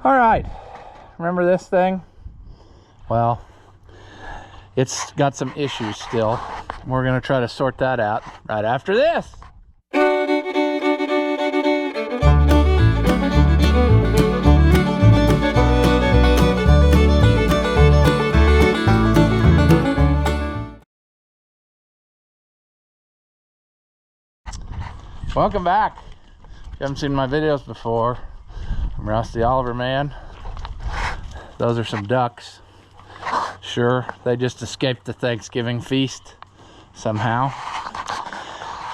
All right, remember this thing? Well, it's got some issues still. We're gonna try to sort that out right after this. Welcome back. If you haven't seen my videos before, I'm Rusty Oliver, man. Those are some ducks. Sure, they just escaped the Thanksgiving feast somehow.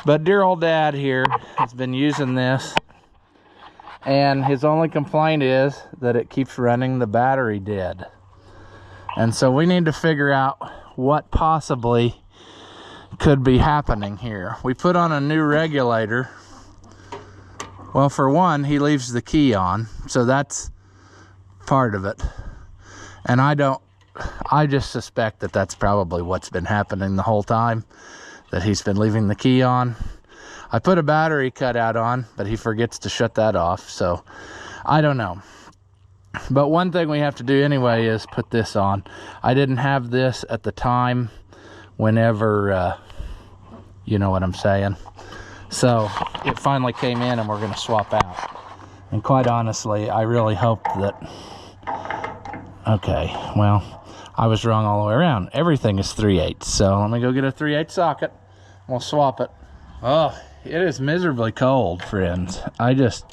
But dear old dad here has been using this, and his only complaint is that it keeps running the battery dead. And so we need to figure out what possibly could be happening here. We put on a new regulator. Well, for one, he leaves the key on, so that's part of it. And I just suspect that that's probably what's been happening the whole time, that he's been leaving the key on. I put a battery cutout on, but he forgets to shut that off, so I don't know. But one thing we have to do anyway is put this on. I didn't have this at the time whenever, you know what I'm saying. So it finally came in and we're going to swap out. And quite honestly, I really hope that... Okay, well, I was wrong all the way around. Everything is 3/8. So let me go get a 3/8 socket. We'll swap it. Oh, it is miserably cold, friends. I just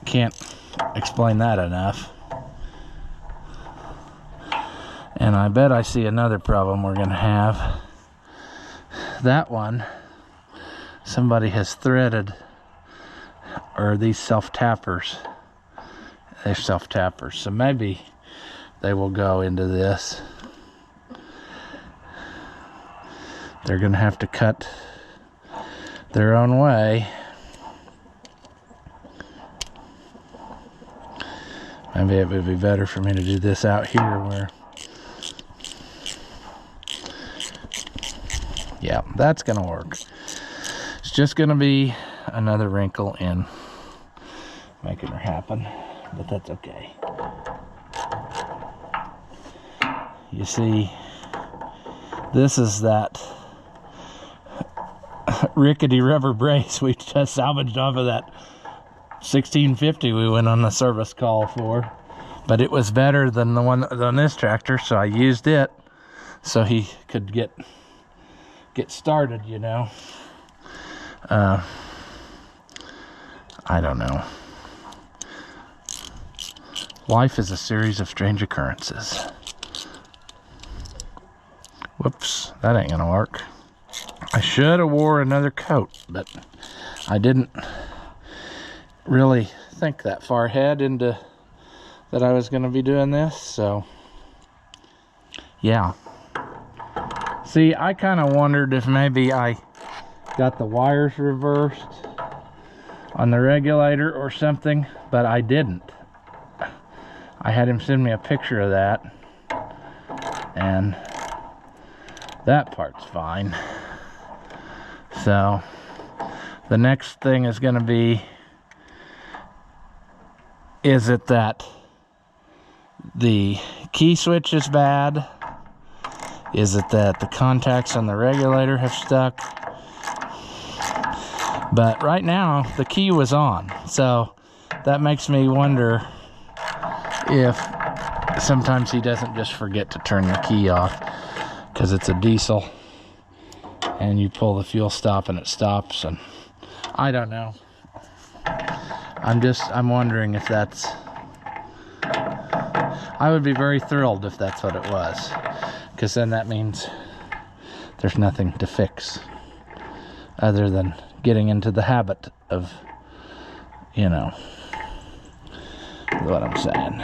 can't explain that enough. And I bet I see another problem we're going to have. That one, somebody has threaded, or these self-tappers. They're self-tappers, so maybe they will go into this. They're going to have to cut their own way. Maybe it would be better for me to do this out here where... Yeah, that's going to work. It's just going to be another wrinkle in making her happen, but that's okay. You see, this is that rickety rubber brace we just salvaged off of that 1650 we went on the service call for, but it was better than the one on this tractor, so I used it so he could get started, you know. I don't know. Life is a series of strange occurrences. Whoops, that ain't gonna work. I should have wore another coat, but I didn't really think that far ahead into that I was gonna be doing this, so yeah. See, I kind of wondered if maybe I got the wires reversed on the regulator or something, but I didn't. I had him send me a picture of that, and that part's fine. So the next thing is going to be, is it that the key switch is bad? Is it that the contacts on the regulator have stuck? But right now the key was on, so that makes me wonder if sometimes he doesn't just forget to turn the key off, because it's a diesel and you pull the fuel stop and it stops, and I don't know. I'm wondering if that's... I would be very thrilled if that's what it was, because then that means there's nothing to fix other than getting into the habit of, you know, what I'm saying.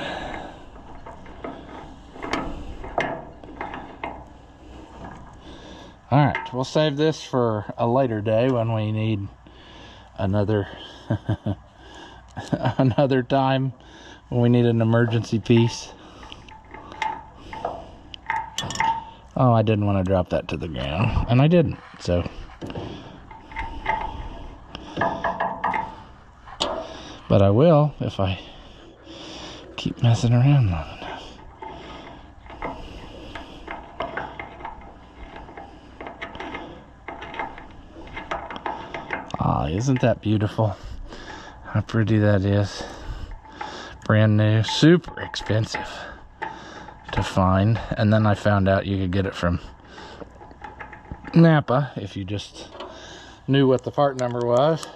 All right, we'll save this for a later day when we need another another time when we need an emergency piece. Oh, I didn't want to drop that to the ground, and I didn't, so. But I will if I keep messing around long enough. Ah, isn't that beautiful? How pretty that is. Brand new, super expensive to find. And then I found out you could get it from Napa if you just knew what the part number was.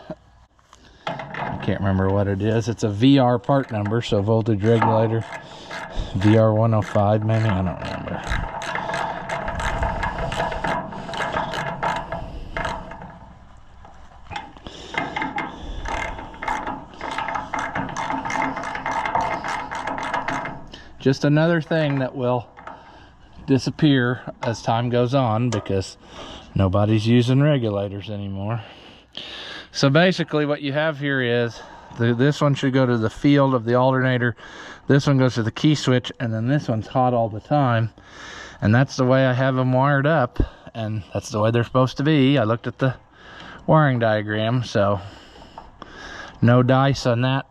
I can't remember what it is. It's a VR part number, so voltage regulator VR 105 maybe, I don't remember. Just another thing that will disappear as time goes on because nobody's using regulators anymore. So basically what you have here is this one should go to the field of the alternator, this one goes to the key switch, and then this one's hot all the time. And that's the way I have them wired up, and that's the way they're supposed to be. I looked at the wiring diagram, so no dice on that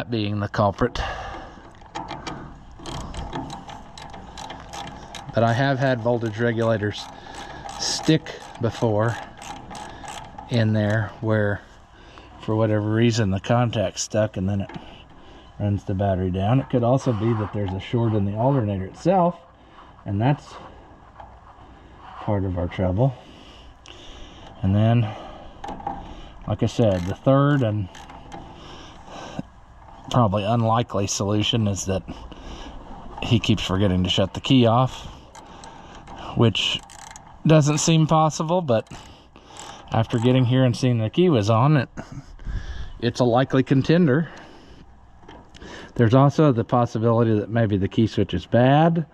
being the culprit. But I have had voltage regulators stick before in there where for whatever reason the contact's stuck and then it runs the battery down. It could also be that there's a short in the alternator itself, and that's part of our trouble. And then, like I said, the third and probably unlikely solution is that he keeps forgetting to shut the key off, which doesn't seem possible, but after getting here and seeing the key was on, it's a likely contender. There's also the possibility that maybe the key switch is bad.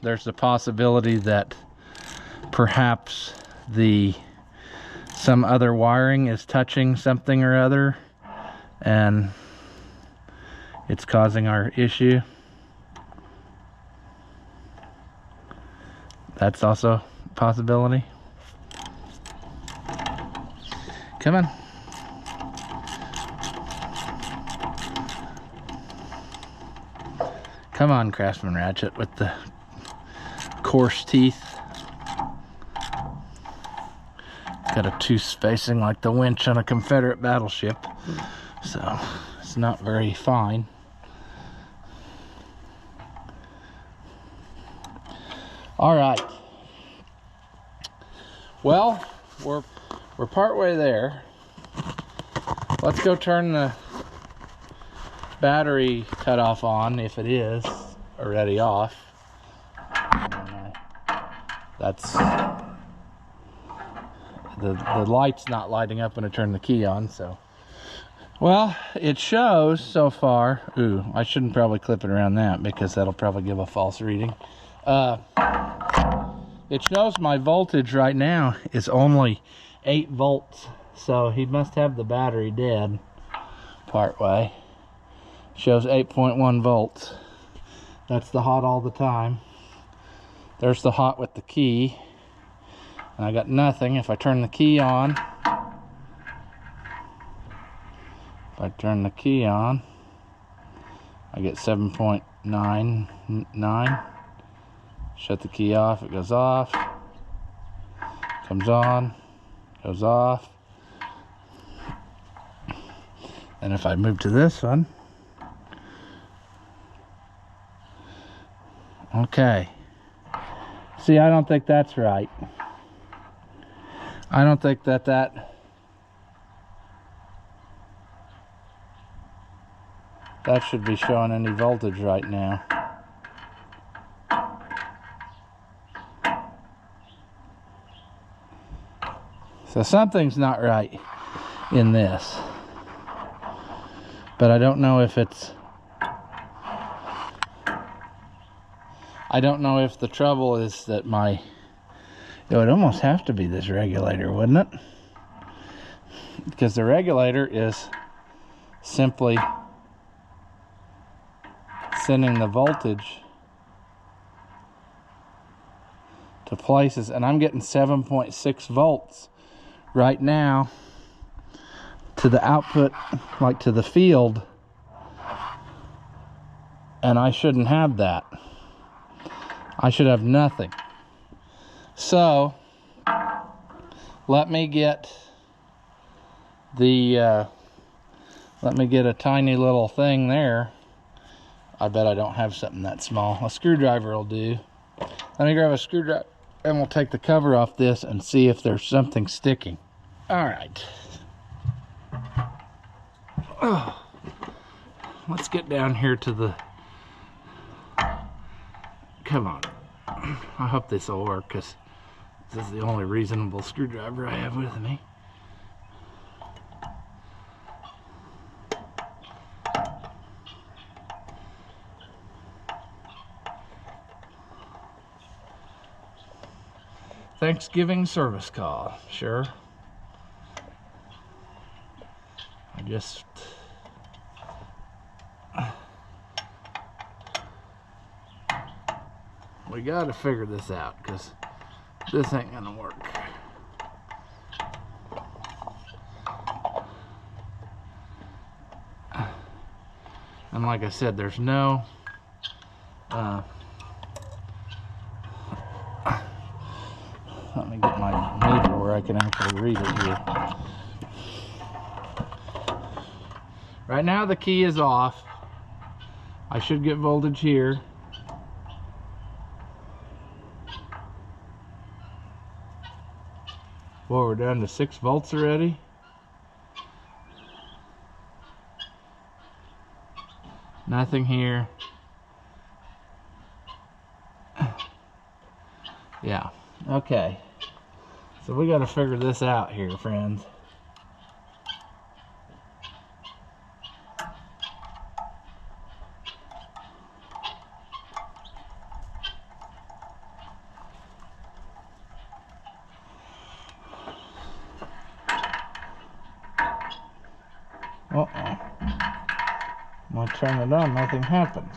There's the possibility that perhaps some other wiring is touching something or other and it's causing our issue. That's also a possibility. Come on. Come on, Craftsman ratchet with the coarse teeth. Got a tooth spacing like the winch on a Confederate battleship, so it's not very fine. All right. Well, we're partway there. Let's go turn the battery cutoff on if it is already off. That's the light's not lighting up when I turn the key on, so. Well, it shows so far. Ooh, I shouldn't probably clip it around that because that'll probably give a false reading. It shows my voltage right now is only 8 volts, so he must have the battery dead part way. Shows 8.1 volts. That's the hot all the time. There's the hot with the key, and I got nothing. If I turn the key on, I get 7.99. Shut the key off, it goes off, comes on, goes off. And if I move to this one, okay. See, I don't think that's right. I don't think that should be showing any voltage right now. So something's not right in this, but I don't know if it's, I don't know if the trouble is that it would almost have to be this regulator, wouldn't it? Because the regulator is simply sending the voltage to places, and I'm getting 7.6 volts right now to the output, like to the field And I shouldn't have that. I should have nothing. So let me get the let me get a tiny little thing there. I bet I don't have something that small. A screwdriver will do. Let me grab a screwdriver and we'll take the cover off this and see if there's something sticking. All right. Oh, let's get down here to the... Come on. I hope this will work, because this is the only reasonable screwdriver I have with me. Thanksgiving service call, sure. I just... We gotta figure this out, because this ain't gonna work. And like I said, there's no let me get my meter where I can actually read it here. Right now the key is off. I should get voltage here. Well, we're down to 6 volts already. Nothing here. Yeah, okay. So we got to figure this out here, friends. Uh-oh. When I turn it on, nothing happens.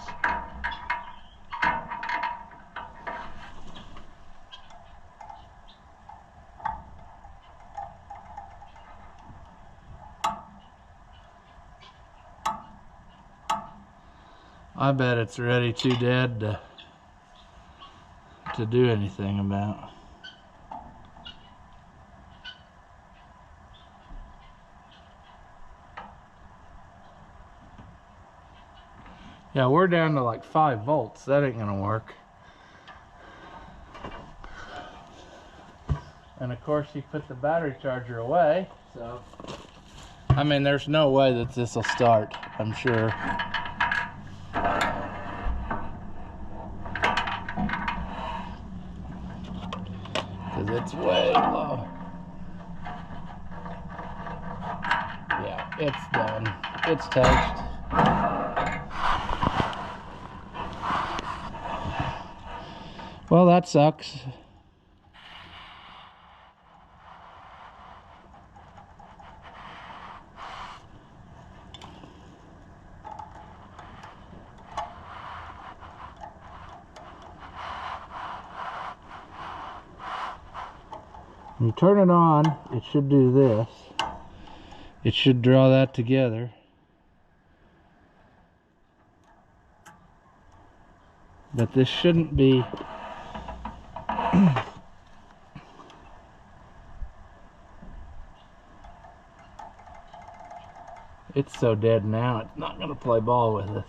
I bet it's already too dead to do anything about. Yeah, we're down to like 5 volts. That ain't gonna work. And of course you put the battery charger away, so I mean there's no way that this will start, I'm sure. Because it's way low. Yeah, it's done. It's toast. Well, that sucks. When you turn it on, it should do this. It should draw that together. But this shouldn't be... It's so dead now, it's not going to play ball with us.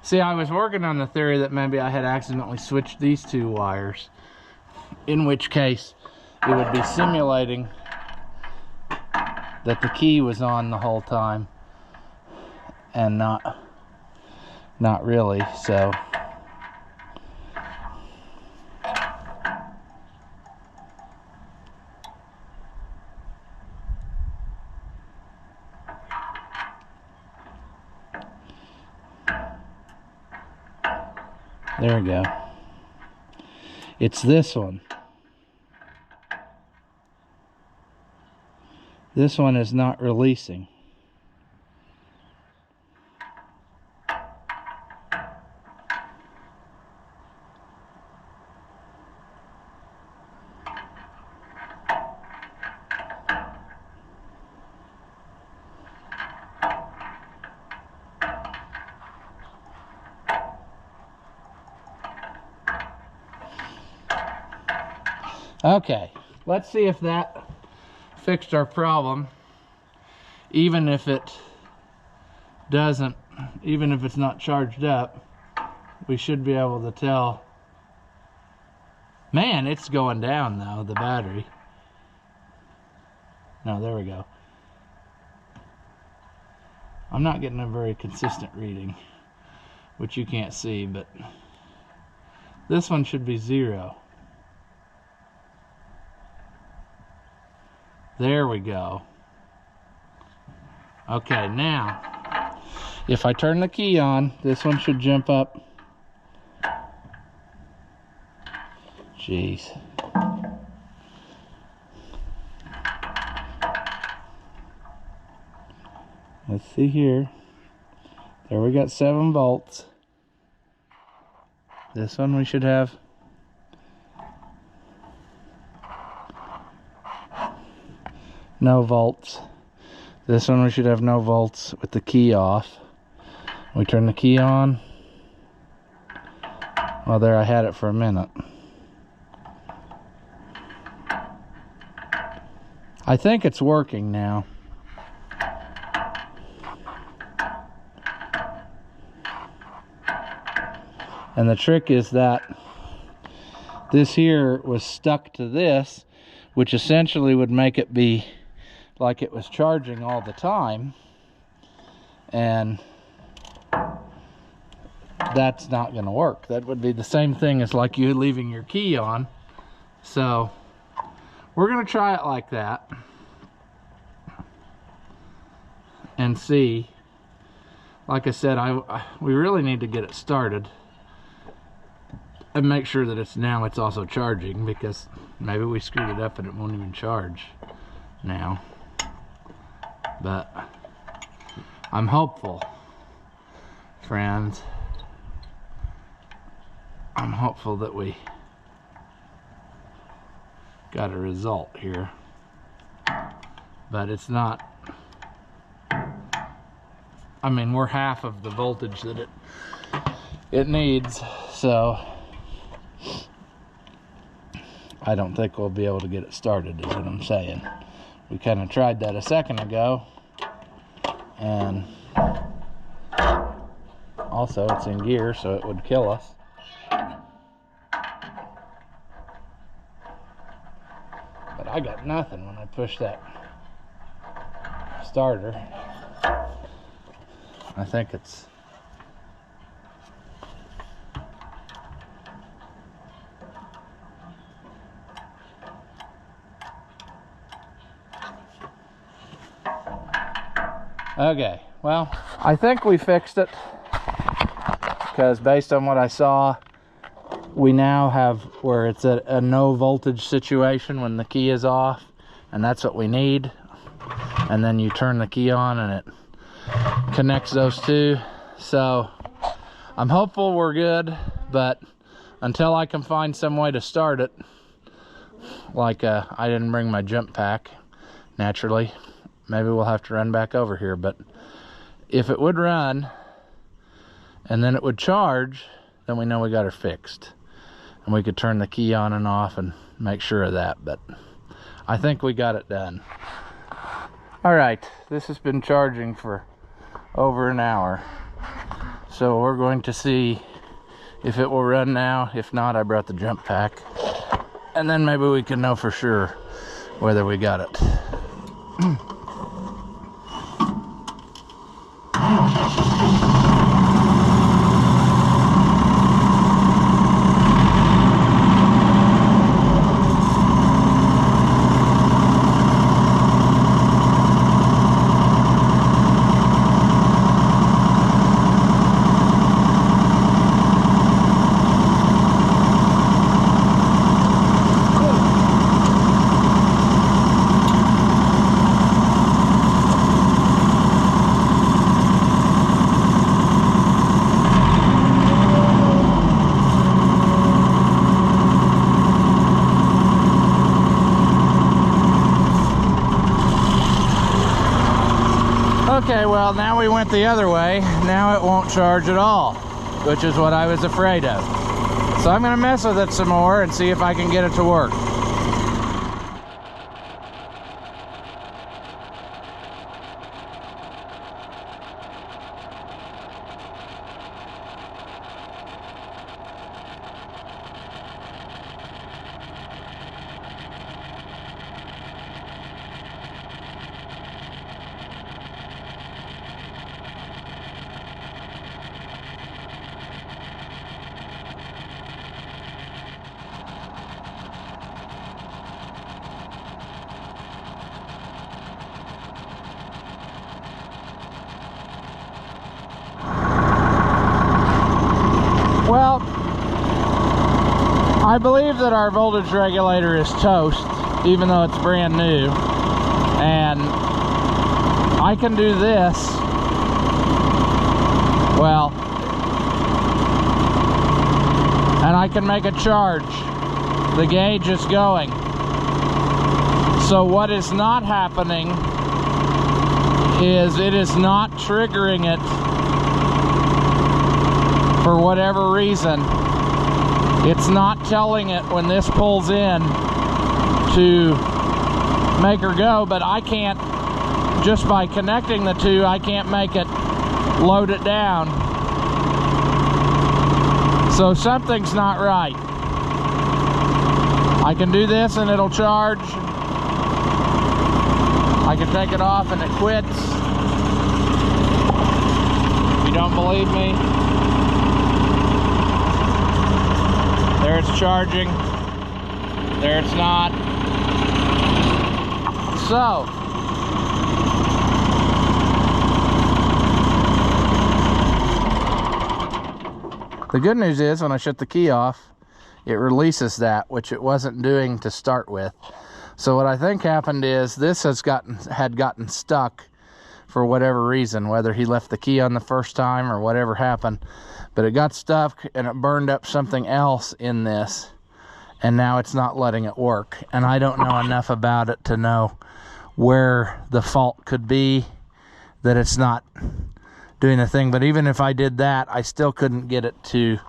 See, I was working on the theory that maybe I had accidentally switched these 2 wires. In which case, it would be simulating that the key was on the whole time. And not really, so... There we go. It's this one. This one is not releasing. Okay, let's see if that fixed our problem. Even if it doesn't, even if it's not charged up, we should be able to tell. Man, it's going down though, the battery. No, there we go. I'm not getting a very consistent reading, which you can't see, but this one should be 0. There we go. Okay, now, if I turn the key on, this one should jump up. Jeez. Let's see here. There we got 7 volts. This one we should have no volts. This one we should have no volts with the key off. We turn the key on. Well, there, I had it for a minute. I think it's working now. And the trick is that this here was stuck to this, which essentially would make it be like it was charging all the time. And that's not going to work. That would be the same thing as like you leaving your key on. So we're going to try it like that and see. Like I said, we really need to get it started and make sure that it's also charging, because maybe we screwed it up and it won't even charge now. But I'm hopeful, friends. I'm hopeful that we got a result here, but it's not. I mean, we're half of the voltage that it needs, so I don't think we'll be able to get it started, is what I'm saying. We kind of tried that a second ago, and also it's in gear, so it would kill us. But I got nothing when I push that starter. I think it's okay. Well, I think we fixed it, because based on what I saw, we now have where it's a no voltage situation when the key is off, and that's what we need. And then you turn the key on and it connects those two. So I'm hopeful we're good, but until I can find some way to start it, like I didn't bring my jump pack, naturally, maybe we'll have to run back over here. But if it would run and then it would charge, then we know we got her fixed, and we could turn the key on and off and make sure of that. But I think we got it done. All right, this has been charging for over an hour, so we're going to see if it will run now. If not, I brought the jump pack, and then maybe we can know for sure whether we got it. Okay, well, now we went the other way. Now it won't charge at all, which is what I was afraid of. So I'm gonna mess with it some more and see if I can get it to work. I believe that our voltage regulator is toast, even though it's brand new. And I can do this. Well, and I can make a charge. The gauge is going. So what is not happening is it is not triggering it for whatever reason. It's not telling it when this pulls in to make her go, but I can't, just by connecting the two, I can't make it load it down. So something's not right. I can do this and it'll charge. I can take it off and it quits. If you don't believe me, there it's charging. There it's not. So, the good news is when I shut the key off, it releases that, which it wasn't doing to start with. So what I think happened is this had gotten stuck for whatever reason, whether he left the key on the first time or whatever happened, but it got stuck and it burned up something else in this, and now it's not letting it work. And I don't know enough about it to know where the fault could be, that it's not doing the thing. But even if I did that, I still couldn't get it to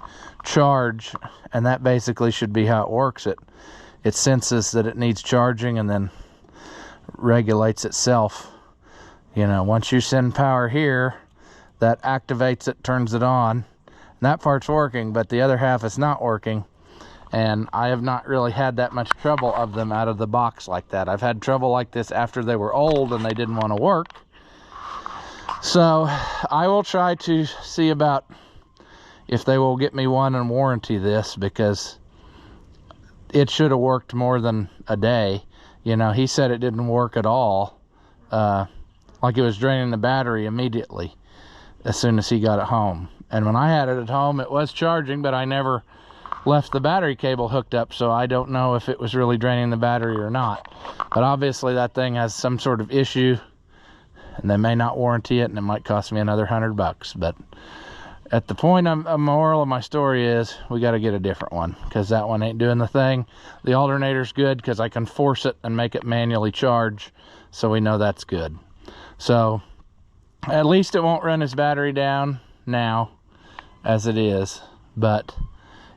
charge, and that basically should be how it works. It senses that it needs charging and then regulates itself. You know, once you send power here, that activates it, turns it on, and that part's working, but the other half is not working. And I have not really had that much trouble of them out of the box like that. I've had trouble like this after they were old and they didn't want to work. So I will try to see about if they will get me one and warranty this, because it should have worked more than a day. You know, he said it didn't work at all. Like it was draining the battery immediately as soon as he got it home. And when I had it at home, it was charging, but I never left the battery cable hooked up, so I don't know if it was really draining the battery or not. But obviously that thing has some sort of issue, and they may not warranty it, and it might cost me another $100. But at the point, a moral of my story is we got to get a different one, because that one ain't doing the thing. The alternator's good because I can force it and make it manually charge, so we know that's good. So at least it won't run his battery down now as it is, but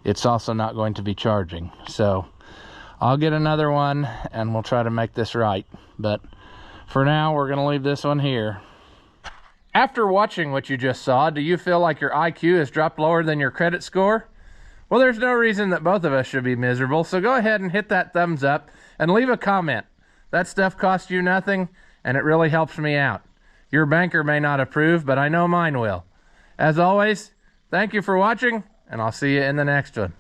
it's also not going to be charging. So I'll get another one and we'll try to make this right. But for now, we're going to leave this one here. After watching what you just saw, do you feel like your IQ has dropped lower than your credit score? Well, there's no reason that both of us should be miserable, so go ahead and hit that thumbs up and leave a comment. That stuff costs you nothing, and it really helps me out. Your banker may not approve, but I know mine will. As always, thank you for watching, and I'll see you in the next one.